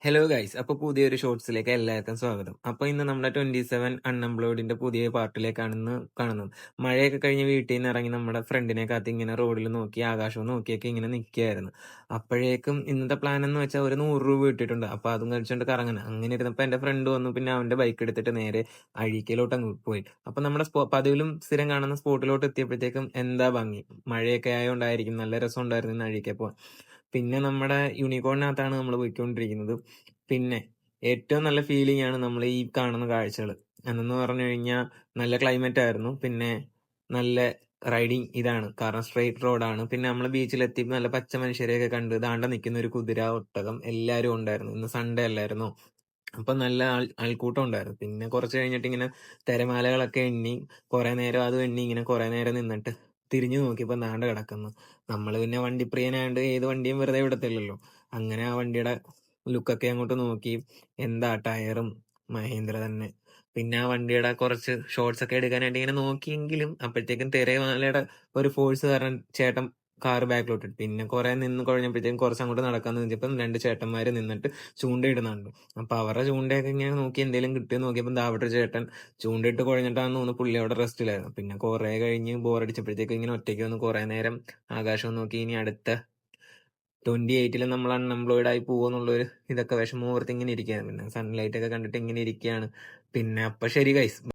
Hello guys, അപ്പൊ പുതിയൊരു ഷോർട്സിലേക്ക് എല്ലാവർക്കും സ്വാഗതം. അപ്പൊ ഇന്ന് നമ്മുടെ 27 അൺഎംപ്ലോയിഡിന്റെ പുതിയ പാർട്ടിലേക്കാണ് ഇന്ന് കാണുന്നത്. മഴയൊക്കെ കഴിഞ്ഞ് വീട്ടിൽ നിന്ന് ഇറങ്ങി നമ്മുടെ ഫ്രണ്ടിനെ കാത്തി ഇങ്ങനെ റോഡിൽ നോക്കി ആകാശവും നോക്കിയൊക്കെ ഇങ്ങനെ നിൽക്കുകയായിരുന്നു. അപ്പോഴേക്കും ഇന്നത്തെ പ്ലാൻ എന്ന് വെച്ചാൽ ഒരു 100 രൂപ ഇട്ടിട്ടുണ്ട്. അപ്പൊ അതും കഴിച്ചുകൊണ്ട് കറങ്ങണം. അങ്ങനെ ഇരുന്നപ്പോ എന്റെ ഫ്രണ്ട് വന്നു. പിന്നെ അവന്റെ ബൈക്ക് എടുത്തിട്ട് നേരെ അഴീക്കലോട്ട് അങ്ങ് പോയി. അപ്പൊ നമ്മുടെ പതിവിലും സ്ഥിരം കാണുന്ന സ്പോട്ടിലോട്ട് എത്തിയപ്പോഴത്തേക്കും എന്താ ഭംഗി, മഴയൊക്കെ ആയതുകൊണ്ടായിരിക്കും നല്ല രസം ഉണ്ടായിരുന്നു ഇന്ന് അഴീക്കപ്പോ. പിന്നെ നമ്മുടെ യൂണിക്കോണിനകത്താണ് നമ്മൾ പോയിക്കൊണ്ടിരിക്കുന്നത്. പിന്നെ ഏറ്റവും നല്ല ഫീലിംഗ് ആണ് നമ്മൾ ഈ കാണുന്ന കാഴ്ചകൾ. എന്നു പറഞ്ഞു കഴിഞ്ഞാൽ നല്ല ക്ലൈമറ്റ് ആയിരുന്നു. പിന്നെ നല്ല റൈഡിങ് ഇതാണ്, കാരണം സ്ട്രെയിറ്റ് റോഡാണ്. പിന്നെ നമ്മൾ ബീച്ചിലെത്തി നല്ല പച്ച മനുഷ്യരെയൊക്കെ കണ്ട് ദാണ്ട നിൽക്കുന്ന ഒരു കുതിര, ഒട്ടകം എല്ലാവരും ഉണ്ടായിരുന്നു. ഇന്ന് സൺഡേ അല്ലായിരുന്നോ, അപ്പൊ നല്ല ആൾക്കൂട്ടം ഉണ്ടായിരുന്നു. പിന്നെ കുറച്ച് കഴിഞ്ഞിട്ട് ഇങ്ങനെ തിരമാലകളൊക്കെ എണ്ണി കുറെ നേരം അത് എണ്ണി ഇങ്ങനെ കുറെ നേരം നിന്നിട്ട് തിരിഞ്ഞു നോക്കിയപ്പോ ദാണ്ട കിടക്കുന്നു. നമ്മൾ പിന്നെ വണ്ടിപ്രിയനായോണ്ട് ഏത് വണ്ടിയും വെറുതെ വിടത്തില്ലല്ലോ. അങ്ങനെ ആ വണ്ടിയുടെ ലുക്കൊക്കെ അങ്ങോട്ട് നോക്കി. എന്താ ടയറും മഹേന്ദ്ര തന്നെ. പിന്നെ ആ വണ്ടിയുടെ കുറച്ച് ഷോർട്സ് ഒക്കെ എടുക്കാനായിട്ട് ഇങ്ങനെ നോക്കിയെങ്കിലും അപ്പോഴത്തേക്കും തിരമാലയുടെ ഒരു ഫോഴ്സ് കാരണം ചേട്ടൻ കാറ് ബാക്കിലോട്ട് ഇട്ടു. പിന്നെ കുറെ നിന്ന് കുഴഞ്ഞപ്പോഴത്തേക്കും കുറച്ച് അങ്ങോട്ട് നടക്കാൻ നിന്നപ്പം 2 ചേട്ടന്മാര് നിന്നിട്ട് ചൂണ്ടയിടുന്നുണ്ട്. അപ്പൊ അവരുടെ ചൂണ്ടയൊക്കെ ഇങ്ങനെ നോക്കി എന്തെങ്കിലും കിട്ടിയോ നോക്കിയപ്പോൾ അവിടെ ഒരു ചേട്ടൻ ചൂണ്ടയിട്ട് കുഴഞ്ഞിട്ടാണെന്ന് തോന്നുന്നു പുള്ളി അവിടെ റെസ്റ്റിലായിരുന്നു. പിന്നെ കുറെ കഴിഞ്ഞ് ബോറടിച്ചപ്പോഴത്തേക്കും ഇങ്ങനെ ഒറ്റയ്ക്ക് വന്ന് കുറെ നേരം ആകാശം നോക്കി. ഇനി അടുത്ത 28 നമ്മൾ അൺഎംപ്ലോയിഡ് ആയി പോകുമെന്നുള്ളൊരു ഇതൊക്കെ വിഷമം ഓർത്ത് ഇങ്ങനെ ഇരിക്കുകയാണ്. പിന്നെ സൺലൈറ്റ് ഒക്കെ കണ്ടിട്ട് ഇങ്ങനെ ഇരിക്കുകയാണ്. പിന്നെ അപ്പൊ ശരി ഗൈസ്.